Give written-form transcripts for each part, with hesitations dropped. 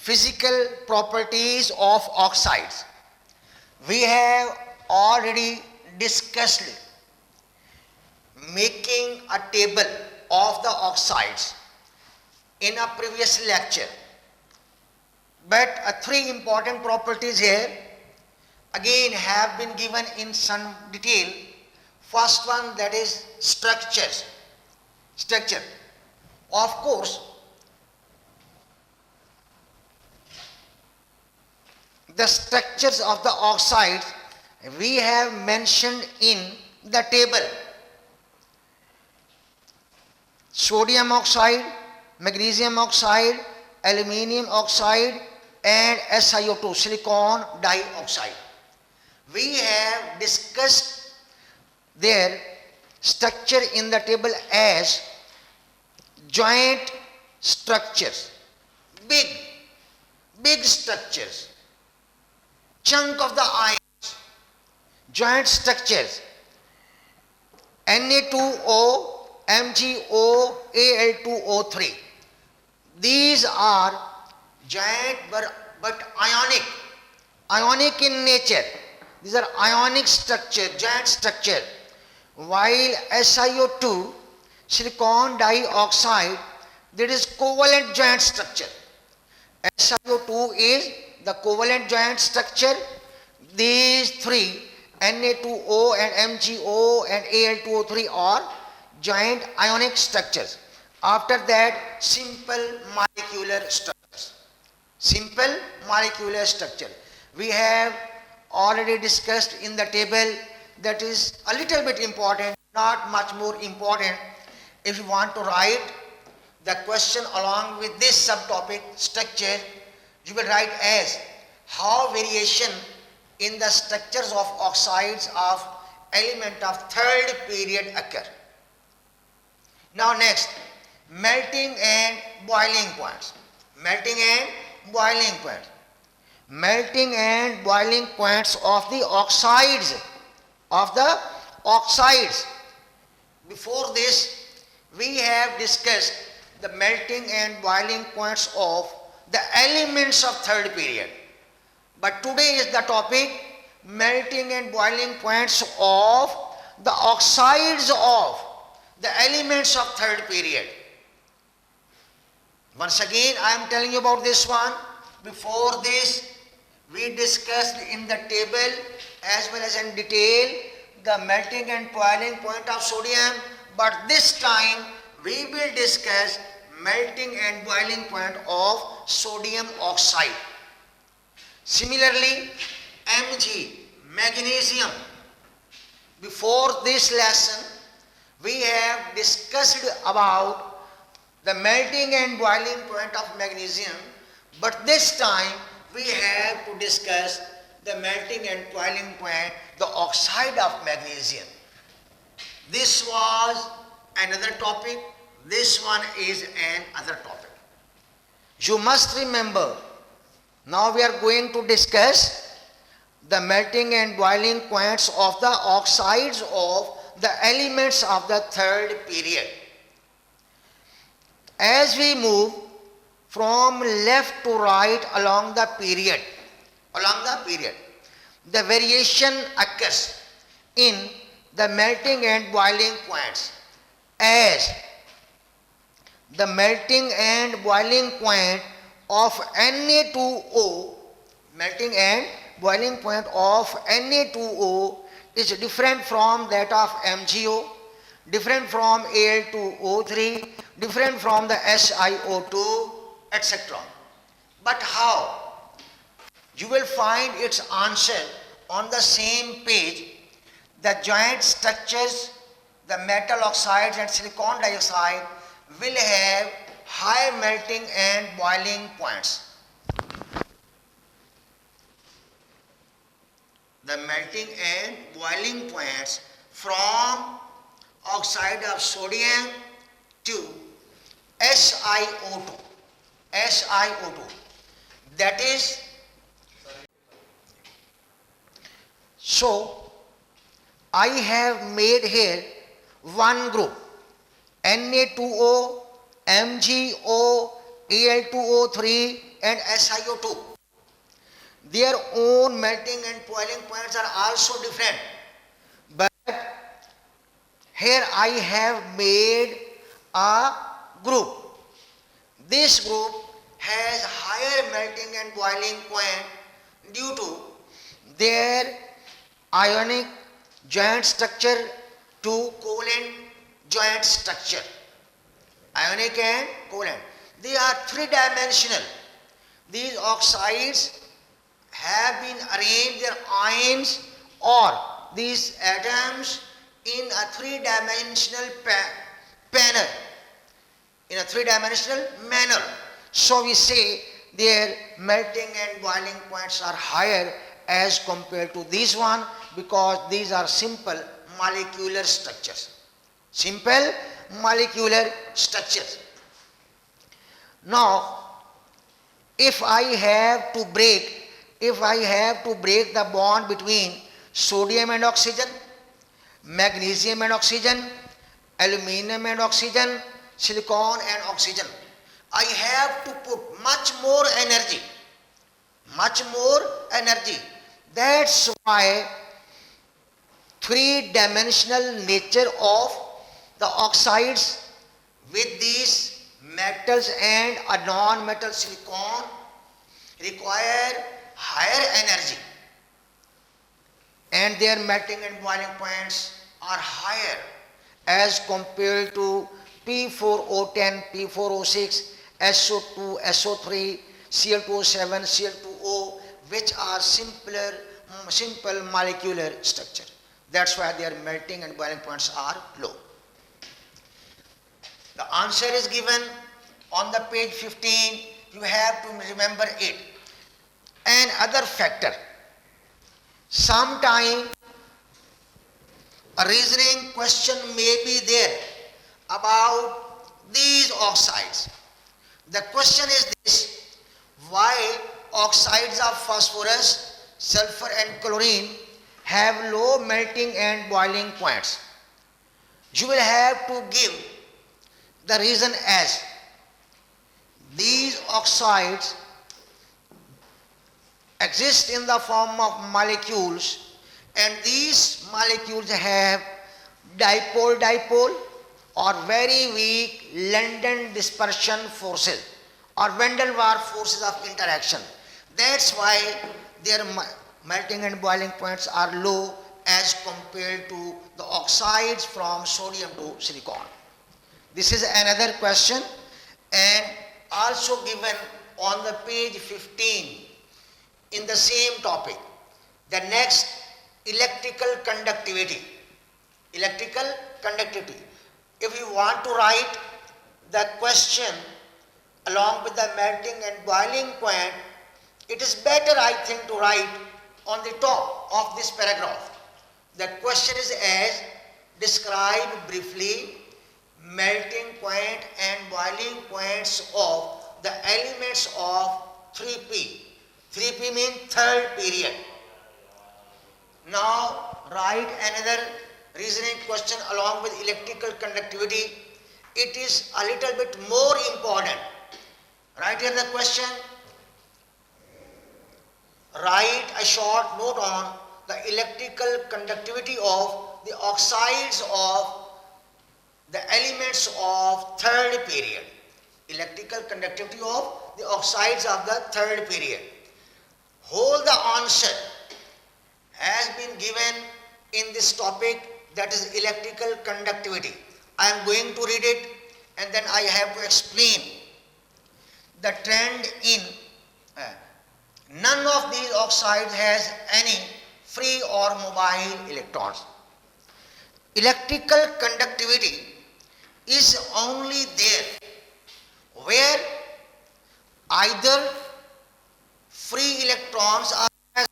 physical properties of oxides. We have already discussed making a table of the oxides in a previous lecture. But three important properties here again have been given in some detail. First one, that is structure. Of course, the structures of the oxides we have mentioned in the table. Sodium oxide, magnesium oxide, aluminium oxide and SiO2, silicon dioxide. We have discussed their structure in the table as joint structures, big structures, chunk of the ions, joint structures, Na2O, MgO, Al2O3. These are giant but ionic in nature. These are ionic structure, giant structure. While SiO2, silicon dioxide, that is covalent giant structure. SiO2 is the covalent giant structure. These three, Na2O and MgO and Al2O3 are giant ionic structures. After that, simple molecular structures. Simple molecular structure. We have already discussed in the table. That is a little bit important, not much more important. If you want to write the question along with this subtopic structure, you will write as how variation in the structures of oxides of element of third period occur. Now next, melting and boiling points. Melting and boiling points. Melting and boiling points of the oxides. Before this, we have discussed the melting and boiling points of the elements of third period. But today is the topic melting and boiling points of the oxides of the elements of third period. Once again, I am telling you about this one. Before this, we discussed in the table as well as in detail the melting and boiling point of sodium, but this time we will discuss melting and boiling point of sodium oxide. Similarly, Mg, magnesium. Before this lesson, we have discussed about the melting and boiling point of magnesium, but this time we have to discuss the melting and boiling point, the oxide of magnesium. This was another topic, this one is another topic. You must remember, now we are going to discuss the melting and boiling points of the oxides of the elements of the third period. As we move from left to right along the period, the variation occurs in the melting and boiling points as the melting and boiling point of Na2O, melting and boiling point of Na2O is different from that of MgO, different from Al2O3, different from the SiO2, etc. But how? You will find its answer on the same page. The joint structures, the metal oxides and silicon dioxide will have high melting and boiling points. The melting and boiling points from oxide of sodium to SiO2. That is, so I have made here one group, Na2O, MgO, Al2O3, and SiO2. Their own melting and boiling points are also different. But here I have made a group. This group has higher melting and boiling point due to their ionic joint structure to covalent joint structure. Ionic and covalent. They are three-dimensional. These oxides have been arranged, their ions or these atoms in a three-dimensional panel, in a three-dimensional manner. So we say their melting and boiling points are higher as compared to this one because these are simple molecular structures. Simple molecular structures. Now, if I have to break the bond between sodium and oxygen, magnesium and oxygen, aluminum and oxygen, silicon and oxygen, I have to put much more energy. That's why three-dimensional nature of the oxides with these metals and a non-metal silicon require higher energy, and their melting and boiling points are higher as compared to P4O10, P4O6, SO2, SO3, Cl2O7, Cl2O, which are simple molecular structure. That's why their melting and boiling points are low. The answer is given on the page 15. You have to remember it. Another factor. Sometime a reasoning question may be there about these oxides. The question is this: why oxides of phosphorus, sulfur and chlorine have low melting and boiling points? You will have to give the reason as these oxides exist in the form of molecules, and these molecules have dipole or very weak London dispersion forces or van der Waals forces of interaction. That's why their melting and boiling points are low as compared to the oxides from sodium to silicon. This is another question, and also given on the page 15 in the same topic. The next, electrical conductivity. Electrical conductivity. If you want to write the question along with the melting and boiling point, it is better, I think, to write on the top of this paragraph. The question is as: describe briefly melting point and boiling points of the elements of 3p. 3p means third period. Now write another reasoning question along with electrical conductivity. It is a little bit more important. Write here the question. Write a short note on the electrical conductivity of the oxides of the elements of third period. Electrical conductivity of the oxides of the third period. Hold the answer has been given in this topic, that is electrical conductivity. I am going to read it and then I have to explain the trend in none of these oxides has any free or mobile electrons. Electrical conductivity is only there where either free electrons are present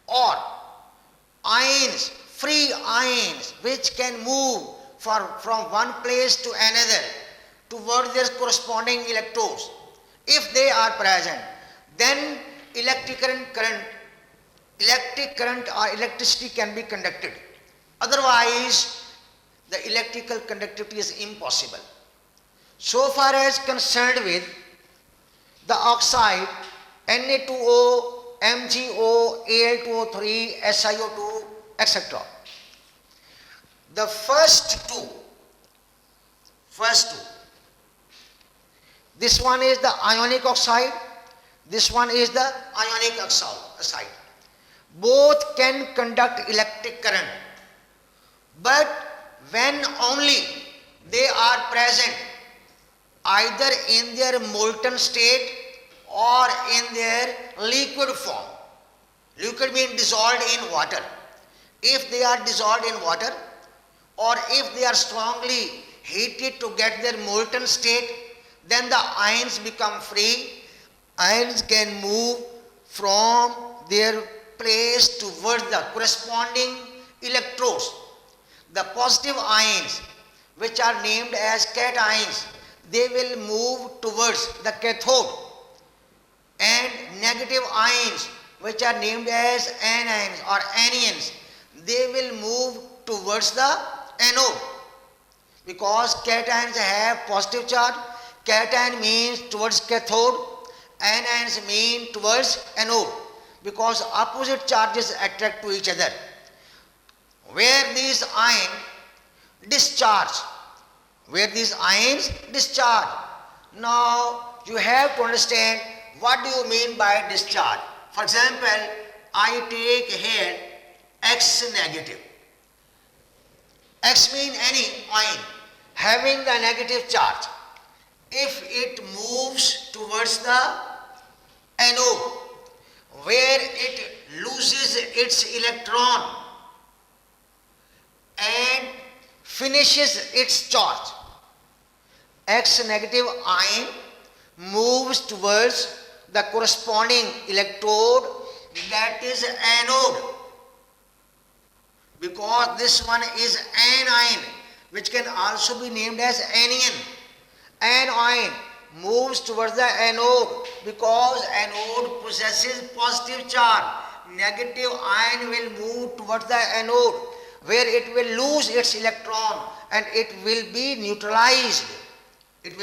or ions, free ions, which can move from one place to another towards their corresponding electrodes. If they are present, then electric current or electricity can be conducted. Otherwise, the electrical conductivity is impossible. So far as concerned with the oxide Na2O, MgO, Al2O3, SiO2, etc. The first two, this one is the ionic oxide, this one is the ionic oxide. Both can conduct electric current, but when only they are present either in their molten state or in their liquid form. Liquid means dissolved in water. If they are dissolved in water, or if they are strongly heated to get their molten state, then the ions become free. Ions can move from their place towards the corresponding electrodes. The positive ions, which are named as cations, they will move towards the cathode, and negative ions, which are named as anions or anions, they will move towards the anode. Because cations have positive charge, cation means towards cathode, anions mean towards anode, because opposite charges attract to each other. Where these ions discharge, now you have to understand what do you mean by discharge. For example, I take here X negative. X means any ion having the negative charge. If it moves towards the anode, where it loses its electron and finishes its charge, X negative ion moves towards the corresponding electrode, that is anode, because this one is anion, which can also be named as anion. Anion moves towards the anode because anode possesses positive charge. Negative ion will move towards the anode, where it will lose its electron and it will be neutralized. It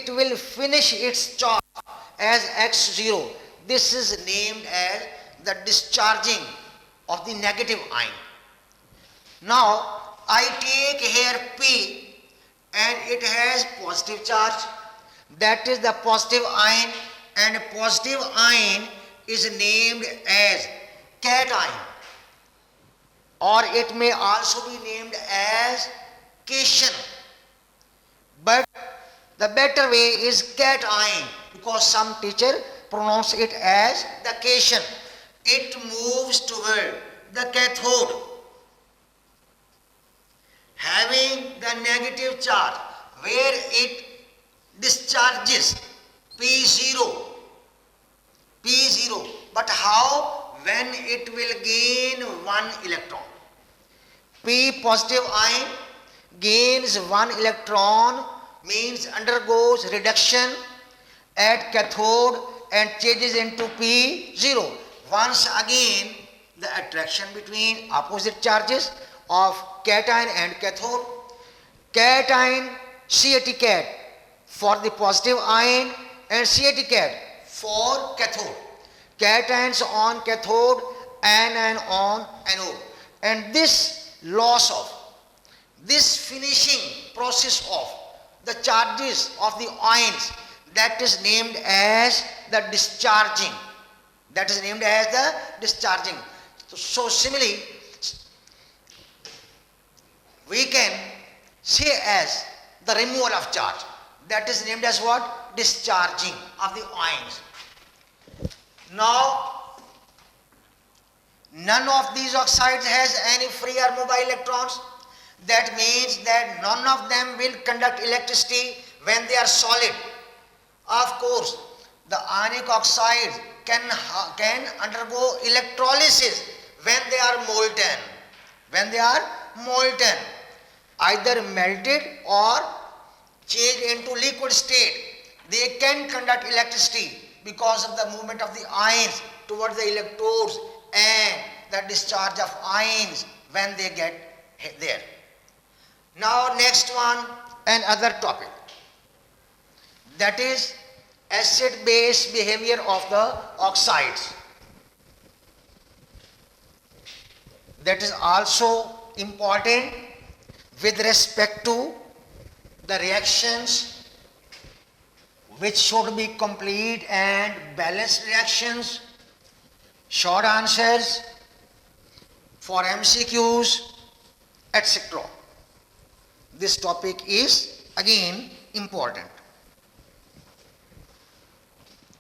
will finish its charge as X0. This is named as the discharging of the negative ion. Now I take here P and it has positive charge, that is the positive ion, and positive ion is named as cation, or it may also be named as cation, but the better way is cation, because some teacher pronounce it as the cation. It moves toward the cathode having the negative charge, where it discharges P0. But how? When it will gain one electron. P positive ion gains one electron, means undergoes reduction at cathode and changes into P0. Once again, the attraction between opposite charges of cation and cathode. Cation CAT cat for the positive ion and CAT cat for cathode. Cations on cathode, anion on anode. And this loss of, this finishing process of the charges of the ions, that is named as the discharging. So similarly, we can say as the removal of charge, that is named as what? Discharging of the ions. Now, none of these oxides has any free or mobile electrons. That means that none of them will conduct electricity when they are solid. Of course, the ionic oxides can undergo electrolysis when they are molten. Either melted or changed into liquid state. They can conduct electricity because of the movement of the ions towards the electrodes and the discharge of ions when they get there. Now next one, another topic, that is acid-base behavior of the oxides. That is also important with respect to the reactions which should be complete and balanced reactions. Short answers for MCQs, etc. This topic is again important.